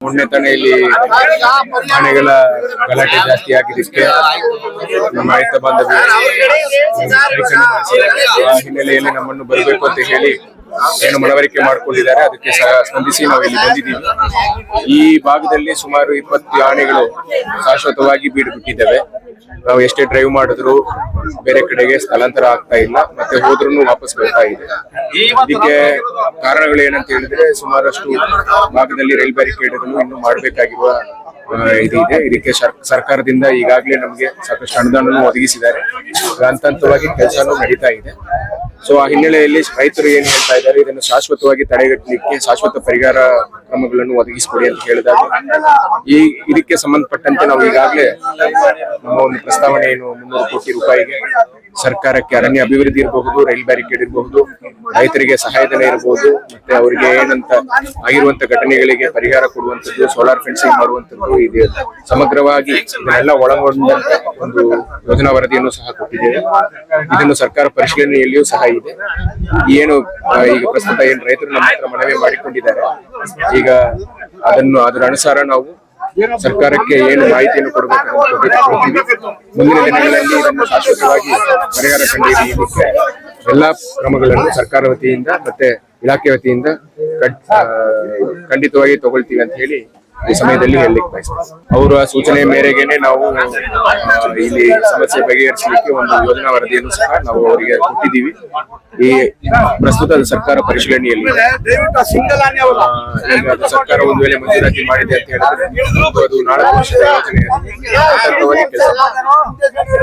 ಮೊನ್ನೆ ತಾನೇ ಇಲ್ಲಿ ಆನೆಗಳ ಗಲಾಟೆ ಜಾಸ್ತಿ ಆಗಿದ್ದಕ್ಕೆ ನಮ್ಮ ರೈತ ಬಾಂಧವರು ಆ ಹಿನ್ನೆಲೆಯಲ್ಲಿ ನಮ್ಮನ್ನು ಬರಬೇಕು ಅಂತ ಹೇಳಿ ಏನು ಮನವರಿಕೆ ಮಾಡಿಕೊಂಡಿದ್ದಾರೆ. ಅದಕ್ಕೆ ಸ್ಪಂದಿಸಿ ನಾವು ಇಲ್ಲಿ ಬಂದಿದ್ದೀವಿ. ಈ ಭಾಗದಲ್ಲಿ ಸುಮಾರು 20 ಆನೆಗಳು ಶಾಶ್ವತವಾಗಿ ಬೀಡು ಬಿಟ್ಟಿದ್ದಾವೆ. ನಾವು ಎಷ್ಟೇ ಡ್ರೈವ್ ಮಾಡಿದ್ರು ಬೇರೆ ಕಡೆಗೆ ಸ್ಥಳಾಂತರ ಆಗ್ತಾ ಇಲ್ಲ, ಮತ್ತೆ ಹೋದ್ರೂ ವಾಪಸ್ ಬರ್ತಾ ಇದೆ. ಇದಕ್ಕೆ ಕಾರಣಗಳು ಏನಂತ ಹೇಳಿದ್ರೆ, ಸುಮಾರಷ್ಟು ಭಾಗದಲ್ಲಿ ರೈಲ್ ಬ್ಯಾರಿಕೇಡ್ಗಳು ಇನ್ನು ಮಾಡಬೇಕಾಗಿರುವ ಇದೆ. ಇದಕ್ಕೆ ಸರ್ಕಾರದಿಂದ ಈಗಾಗಲೇ ನಮಗೆ ಸಾಕಷ್ಟು ಅನುದಾನ ಒದಗಿಸಿದ್ದಾರೆ. ಹಂತ-ಹಂತವಾಗಿ ಕೆಲಸನೂ ನಡೀತಾ ಇದೆ. ಸೊ ಆ ಹಿನ್ನೆಲೆಯಲ್ಲಿ ರೈತರು ಏನ್ ಹೇಳ್ತಾ ಇದ್ದಾರೆ, ಇದನ್ನು ಶಾಶ್ವತವಾಗಿ ತಡೆಗಟ್ಟಲಿಕ್ಕೆ ಶಾಶ್ವತ ಪರಿಹಾರ ಕ್ರಮಗಳನ್ನು ಒದಗಿಸಿಕೊಡಿ ಅಂತ ಹೇಳಿದಾಗ ಇದಕ್ಕೆ ಸಂಬಂಧಪಟ್ಟಂತೆ ನಾವು ಈಗಾಗಲೇ ನಮ್ಮ ಒಂದು ಪ್ರಸ್ತಾವನೆ ಏನು 300 ಕೋಟಿ ರೂಪಾಯಿಗೆ ಸರ್ಕಾರಕ್ಕೆ ಅರಣ್ಯ ಅಭಿವೃದ್ಧಿ ಇರಬಹುದು, ರೈಲ್ ಬ್ಯಾರಿಕೇಡ್ ಇರಬಹುದು, ರೈತರಿಗೆ ಸಹಾಯಧನ ಇರಬಹುದು, ಮತ್ತೆ ಅವರಿಗೆ ಏನಂತ ಆಗಿರುವಂತ ಘಟನೆಗಳಿಗೆ ಪರಿಹಾರ ಕೊಡುವಂತದ್ದು, ಸೋಲಾರ್ ಫೆನ್ಸಿಂಗ್ ಮಾಡುವಂತದ್ದು, ಇದೆ ಸಮಗ್ರವಾಗಿ ಇದನ್ನೆಲ್ಲ ಒಳಗೊಂಡಂತ ಒಂದು ಯೋಜನಾ ವರದಿಯನ್ನು ಸಹ ಕೊಟ್ಟಿದ್ದೇವೆ. ಇದನ್ನು ಸರ್ಕಾರ ಪರಿಶೀಲನೆಯಲ್ಲಿಯೂ ಸಹ ಇದೆ. ಏನು ಈಗ ಪ್ರಸ್ತುತ ಏನು ರೈತರು ನಮ್ಮ ಹತ್ರ ಮನವಿ ಮಾಡಿಕೊಂಡಿದ್ದಾರೆ, ಈಗ ಅದರ ಅನುಸಾರ ನಾವು ಸರ್ಕಾರಕ್ಕೆ ಏನು ಮಾಹಿತಿಯನ್ನು ಕೊಡಬೇಕು ಮುಂದಿನ ದಿನಗಳಲ್ಲಿ ಇದನ್ನು ಶಾಶ್ವತವಾಗಿ ಪರಿಹಾರ ಕಂಡುಹಿಡಿಯಲಿಕ್ಕೆ ಎಲ್ಲಾ ಕ್ರಮಗಳನ್ನು ಸರ್ಕಾರ ವತಿಯಿಂದ ಮತ್ತೆ ಇಲಾಖೆ ವತಿಯಿಂದ ಖಂಡಿತವಾಗಿ ತಗೊಳ್ತೀವಿ ಅಂತ ಹೇಳಿ ಈ ಸಮಯದಲ್ಲಿ ಹೇಳಲಿಕ್ಕೆ ಬಯಸ್ತೇನೆ. ಅವರ ಸೂಚನೆ ಮೇರೆಗೆನೆ ನಾವು ಇಲ್ಲಿ ಸಮಸ್ಯೆ ಬಗೆಹರಿಸಲಿಕ್ಕೆ ಒಂದು ಯೋಜನಾ ವರದಿಯನ್ನು ಸಹ ನಾವು ಅವರಿಗೆ ಕೊಟ್ಟಿದ್ದೀವಿ. ಈ ಪ್ರಸ್ತುತ ಸರ್ಕಾರ ಪರಿಶೀಲನೆಯಲ್ಲಿ ಈಗ ಸರ್ಕಾರ ಒಂದು ವೇಳೆ ಮಂಜೂರಾತಿ ಮಾಡಿದೆ ಅಂತ ಹೇಳಿದ್ರೆ ಅದು 4 ವರ್ಷದ ಯೋಜನೆ ಕೆಲಸ